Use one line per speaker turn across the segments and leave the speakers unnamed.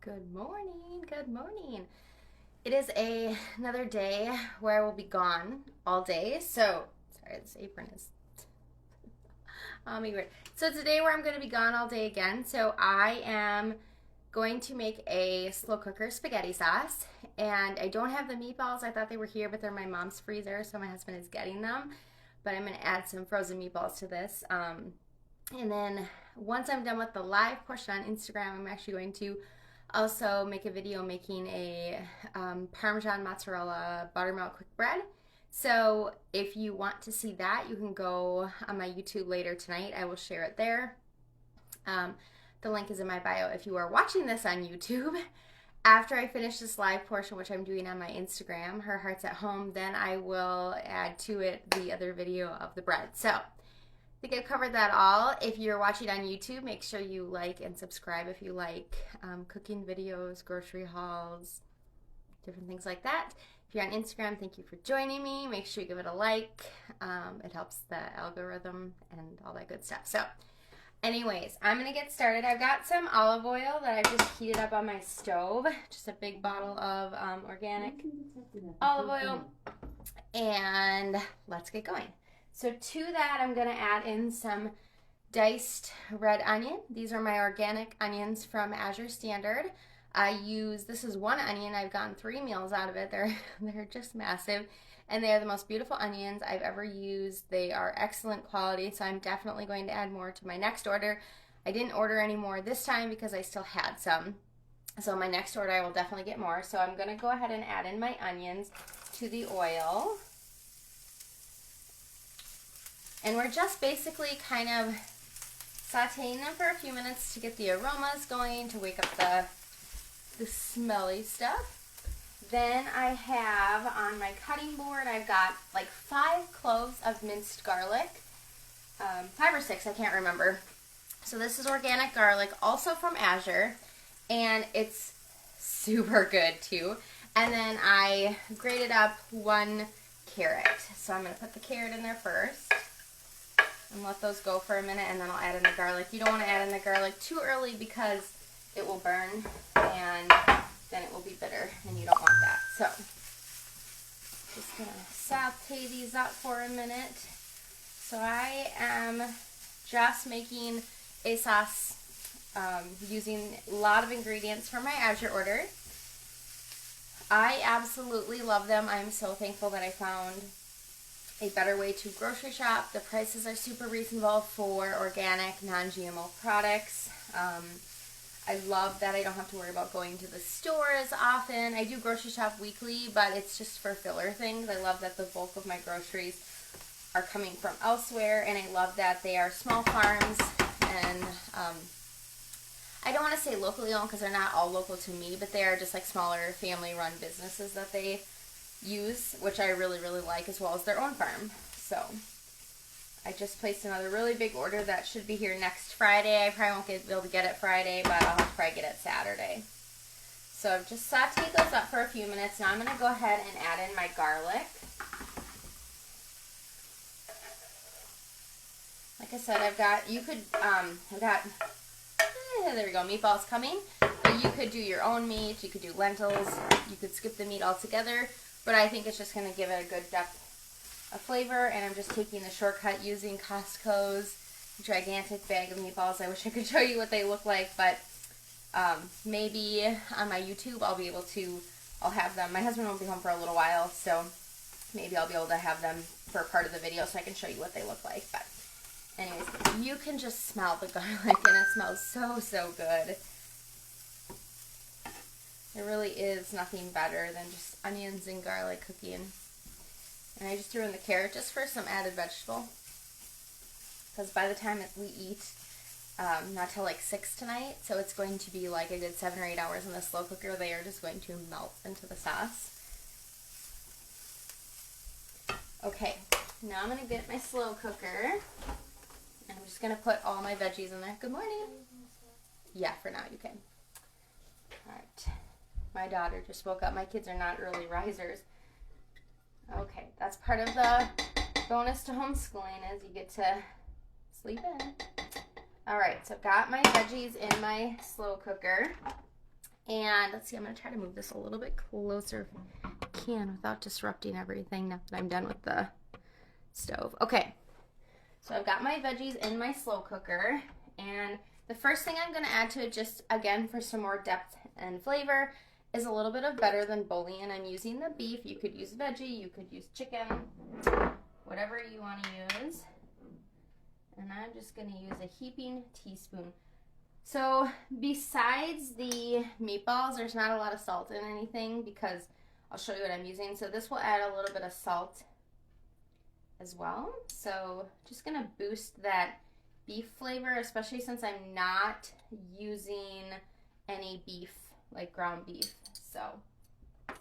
Good morning. Good morning. It is another day where I will be gone all day. So, sorry, this apron is weird. So, it's a day where I'm going to be gone all day again. So, I am going to make a slow cooker spaghetti sauce. And I don't have the meatballs. I thought they were here, but they're in my mom's freezer. So, my husband is getting them. But I'm going to add some frozen meatballs to this. And then once I'm done with the live portion on Instagram, I'm actually going to also make a video making a Parmesan mozzarella buttermilk quick bread. So if you want to see that, you can go on my YouTube later tonight. I will share it there. The link is in my bio if you are watching this on YouTube. After I finish this live portion, which I'm doing on my Instagram, Her Heart's at Home, then I will add to it the other video of the bread. So I think I've covered that all. If you're watching on YouTube, make sure you like and subscribe if you like cooking videos, grocery hauls, different things like that. If you're on Instagram, thank you for joining me. Make sure you give it a like. It helps the algorithm and all that good stuff. So anyways, I'm going to get started. I've got some olive oil that I've just heated up on my stove. Just a big bottle of organic olive oil. And let's get going. So to that, I'm going to add in some diced red onion. These are my organic onions from Azure Standard. This is one onion. I've gotten 3 meals out of it. They're just massive. And they are the most beautiful onions I've ever used. They are excellent quality, so I'm definitely going to add more to my next order. I didn't order any more this time because I still had some. So my next order, I will definitely get more. So I'm going to go ahead and add in my onions to the oil. And we're just basically kind of sauteing them for a few minutes to get the aromas going, to wake up the smelly stuff. Then I have on my cutting board, I've got like 5 cloves of minced garlic. 5 or 6, I can't remember. So this is organic garlic, also from Azure, and it's super good too. And then I grated up 1 carrot. So I'm going to put the carrot in there first and let those go for a minute, and then I'll add in the garlic. You don't want to add in the garlic too early because it will burn and then it will be bitter, and you don't want that. So just going to saute these up for a minute. So I am just making a sauce using a lot of ingredients from my Azure order. I absolutely love them. I'm so thankful that I found a better way to grocery shop. The prices are super reasonable for organic, non-GMO products. I love that I don't have to worry about going to the store as often. I do grocery shop weekly, but it's just for filler things. I love that the bulk of my groceries are coming from elsewhere, and I love that they are small farms, and I don't want to say locally owned because they're not all local to me, but they are just like smaller family-run businesses that they use, which I really, really like, as well as their own farm. So I just placed another really big order that should be here next Friday. I probably won't be able to get it Friday, but I'll have to probably get it Saturday. So I've just sauteed those up for a few minutes. Now I'm going to go ahead and add in my garlic. Like I said, there we go, meatballs coming. But you could do your own meat, you could do lentils, you could skip the meat altogether. But I think it's just going to give it a good depth of flavor, and I'm just taking the shortcut using Costco's gigantic bag of meatballs. I wish I could show you what they look like, but maybe on my YouTube I'll have them. My husband won't be home for a little while, so maybe I'll be able to have them for part of the video so I can show you what they look like. But anyways, you can just smell the garlic, and it smells so, so good. There really is nothing better than just onions and garlic cooking. And I just threw in the carrot just for some added vegetable. Because by the time we eat, not till like 6 tonight, so it's going to be like a good 7 or 8 hours in the slow cooker. They are just going to melt into the sauce. Okay, now I'm going to get my slow cooker. And I'm just going to put all my veggies in there. Good morning. Yeah, for now you can. Alright. My daughter just woke up. My kids are not early risers. Okay, that's part of the bonus to homeschooling is you get to sleep in. Alright, so I've got my veggies in my slow cooker. And let's see, I'm going to try to move this a little bit closer if I can without disrupting everything now that I'm done with the stove. Okay, so I've got my veggies in my slow cooker, and the first thing I'm going to add to it, just again for some more depth and flavor, is a little bit of Better Than Bouillon. I'm using the beef. You could use veggie, you could use chicken, whatever you want to use. And I'm just going to use a heaping teaspoon. So besides the meatballs, there's not a lot of salt in anything because I'll show you what I'm using. So this will add a little bit of salt as well. So just going to boost that beef flavor, especially since I'm not using any beef, like ground beef. So,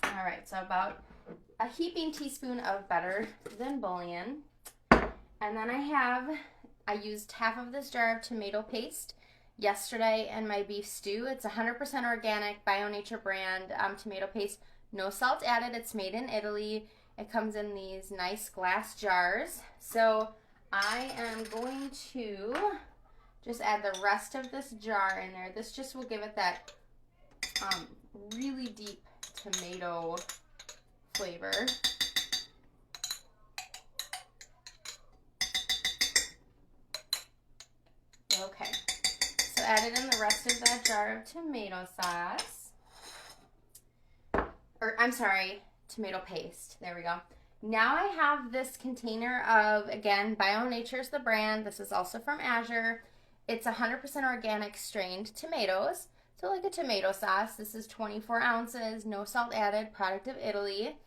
all right, so about a heaping teaspoon of Better Than Bouillon. And then I used half of this jar of tomato paste yesterday in my beef stew. It's 100% organic, Bio Nature brand tomato paste. No salt added. It's made in Italy. It comes in these nice glass jars. So I am going to just add the rest of this jar in there. This just will give it that really deep tomato flavor. Okay, so added in the rest of that jar of tomato sauce. Or, I'm sorry, tomato paste. There we go. Now I have this container of, again, Bio Nature's the brand. This is also from Azure. It's 100% organic strained tomatoes. So like a tomato sauce. This is 24 ounces, no salt added, product of Italy.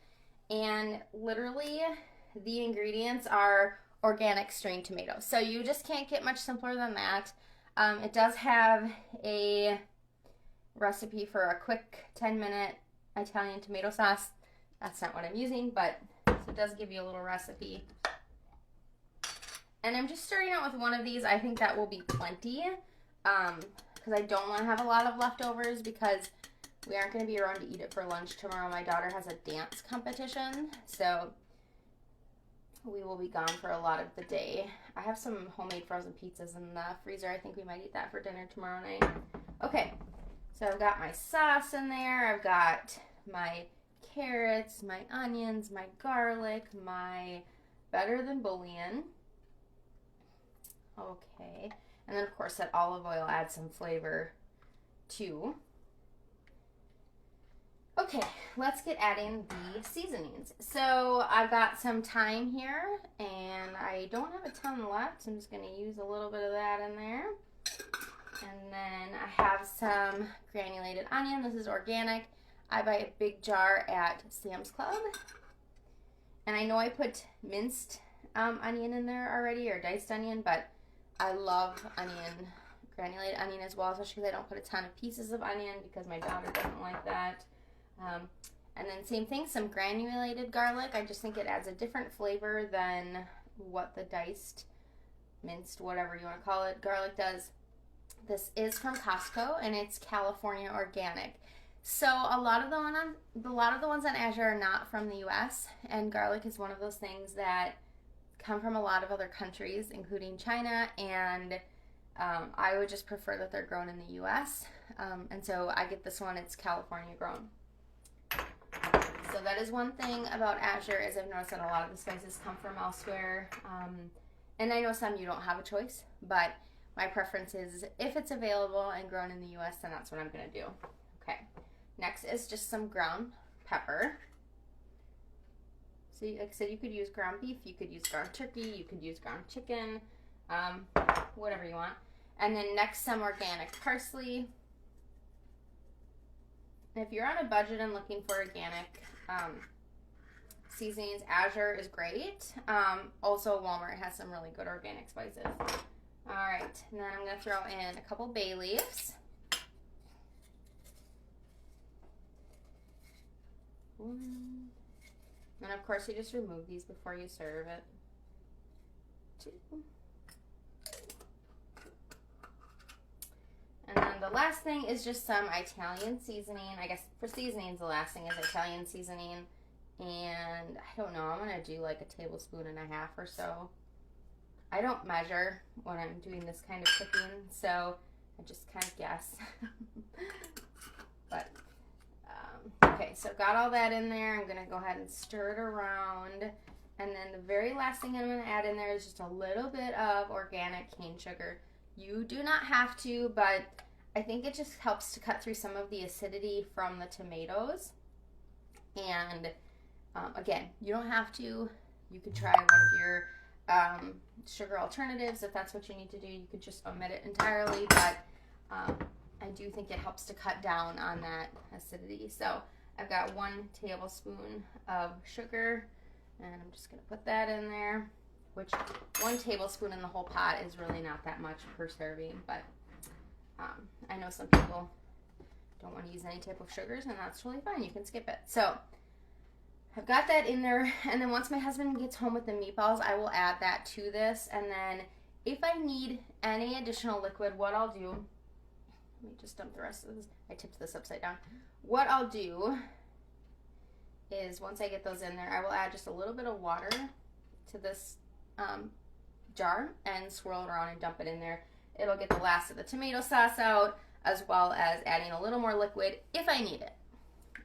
And literally the ingredients are organic strained tomatoes. So you just can't get much simpler than that. It does have a recipe for a quick 10-minute Italian tomato sauce. That's not what I'm using, but so it does give you a little recipe. And I'm just starting out with one of these. I think that will be plenty because I don't want to have a lot of leftovers because we aren't going to be around to eat it for lunch tomorrow. My daughter has a dance competition, so we will be gone for a lot of the day. I have some homemade frozen pizzas in the freezer. I think we might eat that for dinner tomorrow night. Okay, so I've got my sauce in there. I've got my carrots, my onions, my garlic, my Better Than Bouillon. Okay, and then of course that olive oil adds some flavor too. Okay, let's get adding the seasonings. So I've got some thyme here, and I don't have a ton left, so I'm just going to use a little bit of that in there. And then I have some granulated onion. This is organic. I buy a big jar at Sam's Club. And I know I put minced onion in there already, or diced onion, but I love onion, granulated onion as well, especially because I don't put a ton of pieces of onion because my daughter doesn't like that. And then same thing, some granulated garlic. I just think it adds a different flavor than what the diced, minced, whatever you want to call it, garlic does. This is from Costco, and it's California organic. So a lot of the ones on Azure are not from the U.S., and garlic is one of those things that come from a lot of other countries, including China, and I would just prefer that they're grown in the U.S., and so I get this one. It's California grown. So that is one thing about Azure, is I've noticed that a lot of the spices come from elsewhere. And I know some you don't have a choice, but my preference is if it's available and grown in the U.S., then that's what I'm going to do. Okay. Next is just some ground pepper. So like I said, you could use ground beef, you could use ground turkey, you could use ground chicken, whatever you want. And then next, some organic parsley. And if you're on a budget and looking for organic seasonings, Azure is great. Also, Walmart has some really good organic spices. All right, and then I'm going to throw in a couple bay leaves. One. And of course, you just remove these before you serve it. Two. And then the last thing is just some Italian seasoning. I guess for seasonings, the last thing is Italian seasoning. And I don't know, I'm going to do like a tablespoon and a half or so. I don't measure when I'm doing this kind of cooking, so I just kind of guess. But so I've got all that in there. I'm going to go ahead and stir it around. And then the very last thing I'm going to add in there is just a little bit of organic cane sugar. You do not have to, but I think it just helps to cut through some of the acidity from the tomatoes. And again, you don't have to. You could try one of your sugar alternatives if that's what you need to do. You could just omit it entirely, but I do think it helps to cut down on that acidity. So I've got 1 tablespoon of sugar, and I'm just going to put that in there, which 1 tablespoon in the whole pot is really not that much per serving, but I know some people don't want to use any type of sugars, and that's totally fine. You can skip it. So I've got that in there, and then once my husband gets home with the meatballs, I will add that to this, and then if I need any additional liquid, what I'll do, let me just dump the rest of this. I tipped this upside down. What I'll do is once I get those in there, I will add just a little bit of water to this jar and swirl it around and dump it in there. It'll get the last of the tomato sauce out, as well as adding a little more liquid if I need it.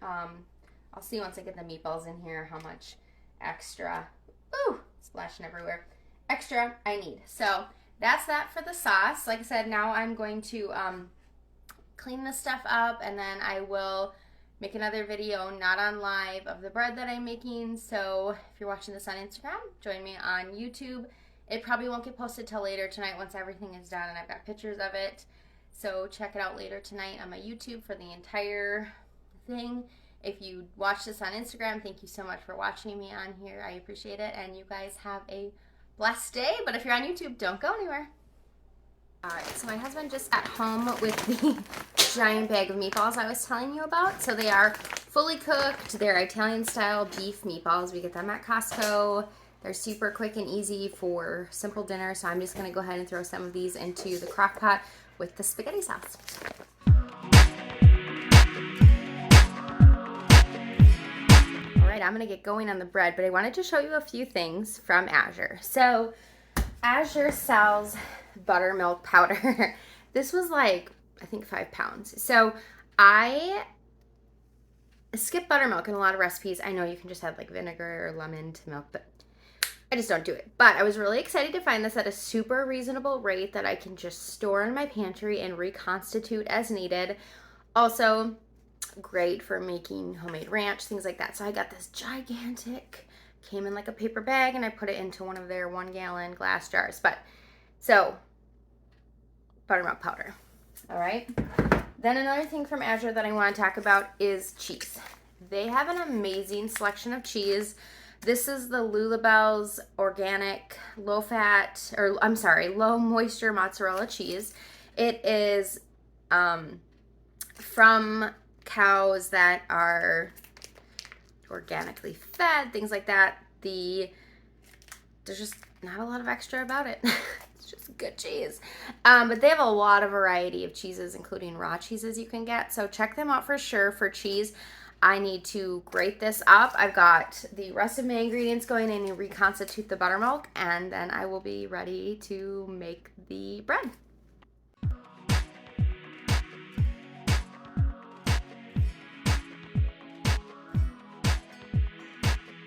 I'll see once I get the meatballs in here how much extra, splashing everywhere, extra I need. So that's that for the sauce. Like I said, now I'm going to clean this stuff up, and then I will make another video, not on live, of the bread that I'm making. So if you're watching this on Instagram, join me on YouTube. It probably won't get posted till later tonight once everything is done and I've got pictures of it. So check it out later tonight on my YouTube for the entire thing. If you watch this on Instagram, thank you so much for watching me on here. I appreciate it, and you guys have a blessed day. But if you're on YouTube, don't go anywhere. Alright, so my husband just got home with the giant bag of meatballs I was telling you about. So they are fully cooked. They're Italian-style beef meatballs. We get them at Costco. They're super quick and easy for simple dinner. So I'm just going to go ahead and throw some of these into the crock pot with the spaghetti sauce. Alright, I'm going to get going on the bread, but I wanted to show you a few things from Azure. So Azure sells buttermilk powder. This was like, I think 5 pounds. So I skip buttermilk in a lot of recipes. I know you can just add like vinegar or lemon to milk, but I just don't do it. But I was really excited to find this at a super reasonable rate that I can just store in my pantry and reconstitute as needed. Also, great for making homemade ranch, things like that. So I got this gigantic, came in like a paper bag, and I put it into one of their 1-gallon glass jars. But so buttermilk powder. All right. Then another thing from Azure that I want to talk about is cheese. They have an amazing selection of cheese. This is the Lulabelle's organic low moisture mozzarella cheese. It is from cows that are organically fed, things like that. There's just not a lot of extra about it. It's just good cheese. But they have a lot of variety of cheeses, including raw cheeses you can get. So check them out for sure for cheese. I need to grate this up. I've got the rest of my ingredients going in and reconstitute the buttermilk, and then I will be ready to make the bread.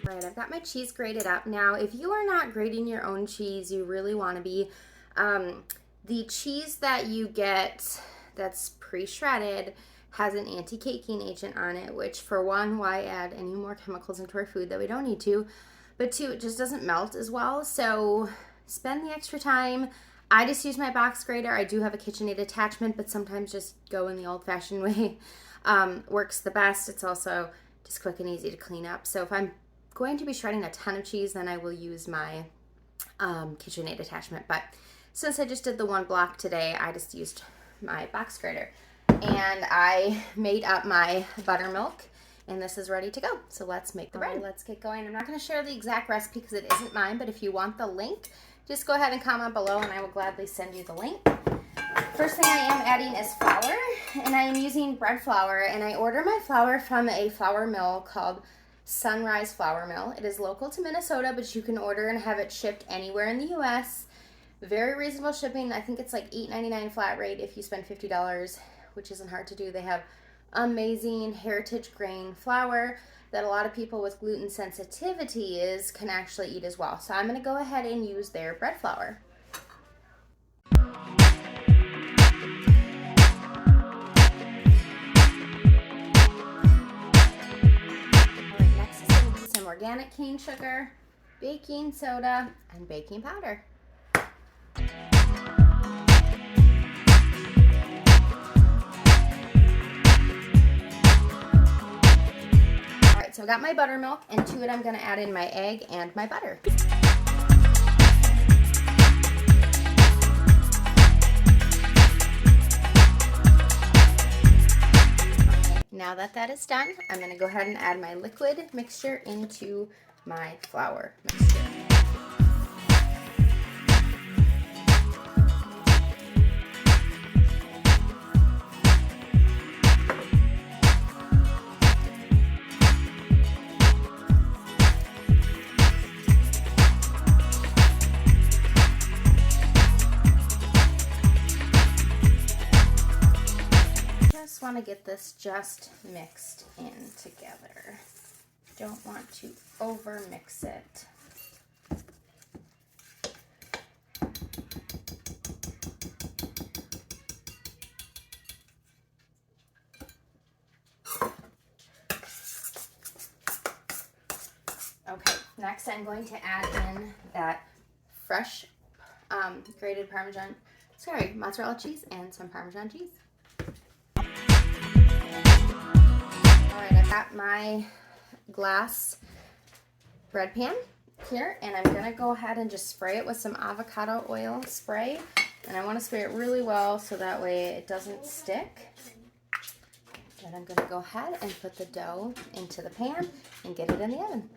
Right, I've got my cheese grated up. Now, if you are not grating your own cheese, you really want to be. The cheese that you get that's pre-shredded has an anti-caking agent on it, which for one, why add any more chemicals into our food that we don't need to? But two, it just doesn't melt as well. So spend the extra time. I just use my box grater. I do have a KitchenAid attachment, but sometimes just go in the old-fashioned way. Works the best. It's also just quick and easy to clean up. So if I'm going to be shredding a ton of cheese, then I will use my KitchenAid attachment. But since I just did the 1 block today, I just used my box grater. And I made up my buttermilk, and this is ready to go. So let's make the bread. Let's get going. I'm not going to share the exact recipe because it isn't mine, but if you want the link, just go ahead and comment below and I will gladly send you the link. First thing I am adding is flour, and I am using bread flour, and I order my flour from a flour mill called Sunrise Flour Mill. It is local to Minnesota, but you can order and have it shipped anywhere in the U.S. Very reasonable shipping. I think it's like $8.99 flat rate if you spend $50, which isn't hard to do. They have amazing heritage grain flour that a lot of people with gluten sensitivities can actually eat as well. So I'm going to go ahead and use their bread flour. All right, next is going to be some organic cane sugar, baking soda, and baking powder. So I got my buttermilk, and to it I'm going to add in my egg and my butter. Now that that is done, I'm going to go ahead and add my liquid mixture into my flour mixture. Want to get this just mixed in together. Don't want to over mix it. Okay, next I'm going to add in that fresh grated mozzarella cheese and some Parmesan cheese. Alright, I've got my glass bread pan here, and I'm going to go ahead and just spray it with some avocado oil spray. And I want to spray it really well so that way it doesn't stick. Then I'm going to go ahead and put the dough into the pan and get it in the oven.